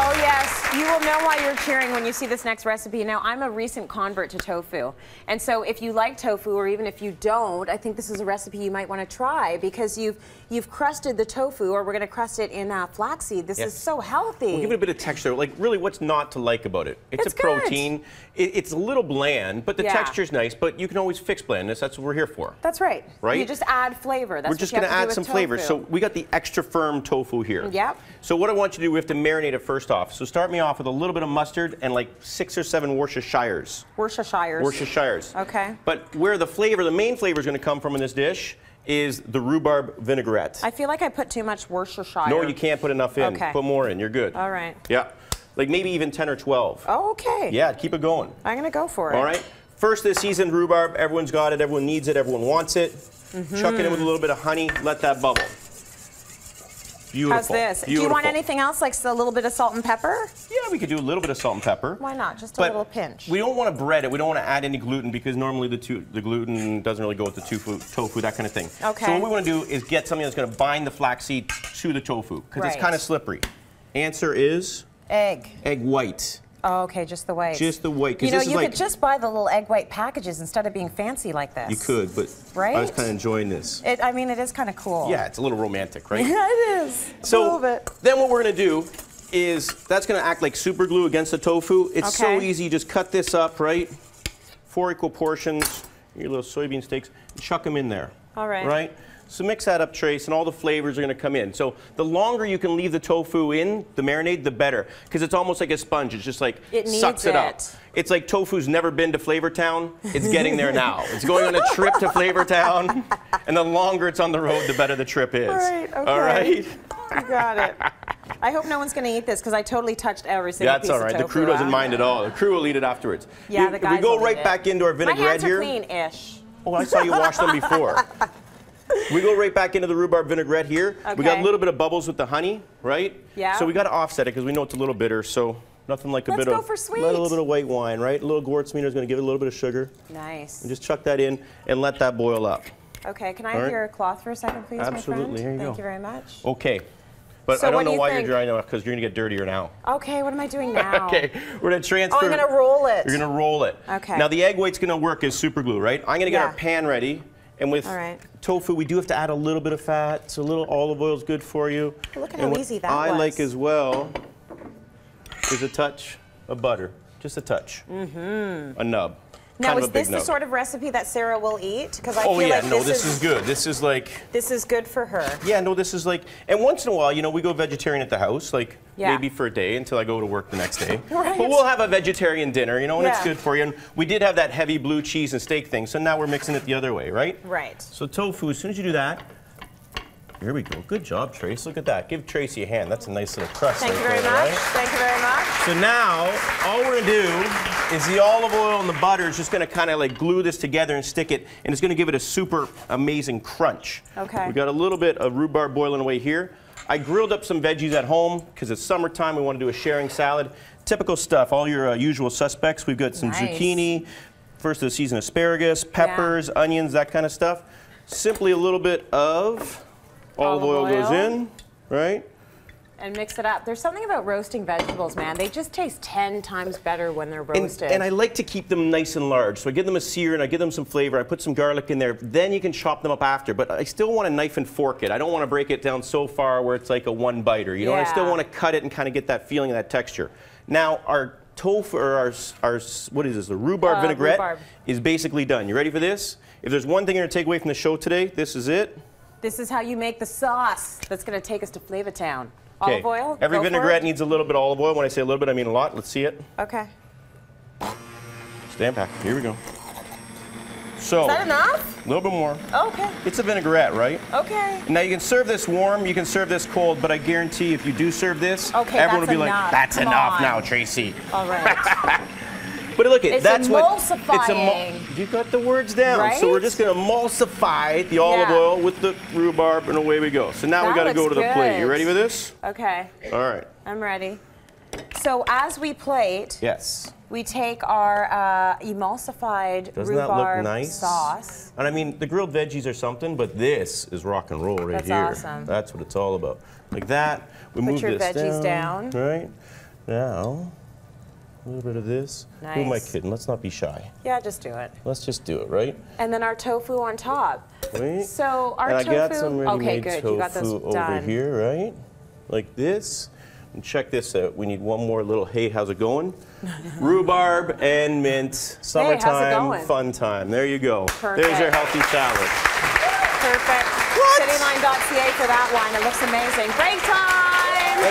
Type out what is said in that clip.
Oh, yes. You will know why you're cheering when you see this next recipe. Now, I'm a recent convert to tofu. And so if you like tofu, or even if you don't, I think this is a recipe you might want to try because you've crusted the tofu, or we're going to crust it in flaxseed. This is so healthy. We'll give it a bit of texture. Like, really, what's not to like about it? It's a protein. It's a little bland, but the texture's nice. But you can always fix blandness. That's what we're here for. That's right. Right? You just add flavor. That's we're just going to add some flavor. So we got the extra firm tofu here. Yep. So what I want you to do, we have to marinate it first off. So start me off with a little bit of mustard and like 6 or 7 Worcestershires. Worcestershires. Okay. But where the flavor, the main flavor is going to come from in this dish is the rhubarb vinaigrette. I feel like I put too much Worcestershire. No, you can't put enough in. Okay. Put more in. You're good. All right. Yeah. Like maybe even 10 or 12. Oh, okay. Yeah, keep it going. I'm going to go for it. All right. First, this seasoned rhubarb. Everyone's got it. Everyone needs it. Everyone wants it. Chuck it in with a little bit of honey. Let that bubble. Beautiful. How's this? Beautiful. Do you want anything else, like a little bit of salt and pepper? Yeah, we could do a little bit of salt and pepper. Why not? Just a little pinch. We don't want to bread it. We don't want to add any gluten because normally the gluten doesn't really go with the tofu, that kind of thing. Okay. So what we want to do is get something that's going to bind the flaxseed to the tofu because it's kind of slippery. Answer is? Egg. Egg white. Oh, okay, just the white. Just the white. You know, you could just buy the little egg white packages instead of being fancy like this. You could, but I was kind of enjoying this. I mean, it is kind of cool. Yeah, it's a little romantic, right? Yeah, it is. So a little bit. Then what we're going to do is that's going to act like super glue against the tofu. It's so easy. You just cut this up, right? 4 equal portions, your little soybean steaks, and chuck them in there. All right. Right? So mix that up, Trace, and all the flavors are going to come in. So the longer you can leave the tofu in, the marinade, the better. Because it's almost like a sponge. It's just like sucks it up. It's like tofu's never been to Flavor Town. It's getting there now. It's going on a trip to Flavor Town. And the longer it's on the road, the better the trip is. Right, okay. All right? You got it. I hope no one's going to eat this because I totally touched every single piece of tofu. That's all right. The crew doesn't mind at all. The crew will eat it afterwards. Yeah, the guys we go right back into our vinaigrette here. My hands are clean-ish. Oh, I saw you wash them before. We go right back into the rhubarb vinaigrette here. Okay. We got a little bit of bubbles with the honey, right? Yeah. So we got to offset it because we know it's a little bitter. So nothing like a bit of a little bit of white wine, right? A little Gewürztraminer is going to give it a little bit of sugar. Nice. And just chuck that in and let that boil up. Okay. Can I have your cloth for a second, please, Absolutely. Here you go. Thank you very much. Okay. But I don't know why you're drying now because you're going to get dirtier now. Okay. What am I doing now? Okay. We're going to transfer. Oh, I'm going to roll it. You're going to roll it. Okay. Now the egg white's going to work as super glue, right? I'm going to get our pan ready. And with tofu, we do have to add a little bit of fat, so a little olive oil is good for you. Look at how easy that was. I like as well is a touch of butter, just a touch, a nub. Now, is this the sort of recipe that Sarah will eat? Because I feel like this is good. This is like... This is good for her. Yeah, no, this is like... And once in a while, you know, we go vegetarian at the house, like maybe for a day until I go to work the next day. But we'll have a vegetarian dinner, you know, and it's good for you. And we did have that heavy blue cheese and steak thing, so now we're mixing it the other way, right? Right. So tofu, as soon as you do that, here we go. Good job, Trace. Look at that. Give Tracy a hand. That's a nice little crust. Thank you very much. Thank you very much. So now, all we're going to do is the olive oil and the butter is just going to kind of like glue this together and stick it, and it's going to give it a super amazing crunch. Okay. We got a little bit of rhubarb boiling away here. I grilled up some veggies at home because it's summertime. We want to do a sharing salad. Typical stuff, all your usual suspects. We've got some zucchini, first of the season asparagus, peppers, onions, that kind of stuff. Simply a little bit of... Olive oil goes in, right? And mix it up. There's something about roasting vegetables, man. They just taste 10 times better when they're roasted. And I like to keep them nice and large. So I give them a sear and I give them some flavor. I put some garlic in there. Then you can chop them up after. But I still want to knife and fork it. I don't want to break it down so far where it's like a one-biter. You know, I still want to cut it and kind of get that feeling and that texture. Now, our tofu, or our what is this, the rhubarb vinaigrette is basically done. You ready for this? If there's one thing you're going to take away from the show today, this is it. This is how you make the sauce that's going to take us to Flavor Town. Olive oil? Every vinaigrette needs a little bit of olive oil. When I say a little bit, I mean a lot. Let's see it. Okay. Stand back. Here we go. So, is that enough? A little bit more. Okay. It's a vinaigrette, right? Okay. Now you can serve this warm, you can serve this cold, but I guarantee if you do serve this, everyone will be like, that's enough now, Tracy. All right. But look, that's emulsifying. You got the words down. Right? So we're just going to emulsify the olive oil with the rhubarb, and away we go. So now we got to go to the plate. You ready for this? Okay. All right. I'm ready. So as we plate, we take our emulsified rhubarb sauce. And I mean, the grilled veggies are something, but this is rock and roll right here. That's awesome. That's what it's all about. Like that. We move this down. Put your veggies down. Right. Now, a little bit of this. Nice. Who am I kidding? Let's not be shy. Yeah, just do it. Let's just do it, right? And then our tofu on top. Wait. So our and tofu. I got some ready-made tofu you got those over done. here, right? Like this. And check this out. We need one more little, hey, how's it going? Rhubarb and mint. Summertime, fun time. There you go. Perfect. There's your healthy salad. Perfect. Cityline.ca for that one. It looks amazing. Break time!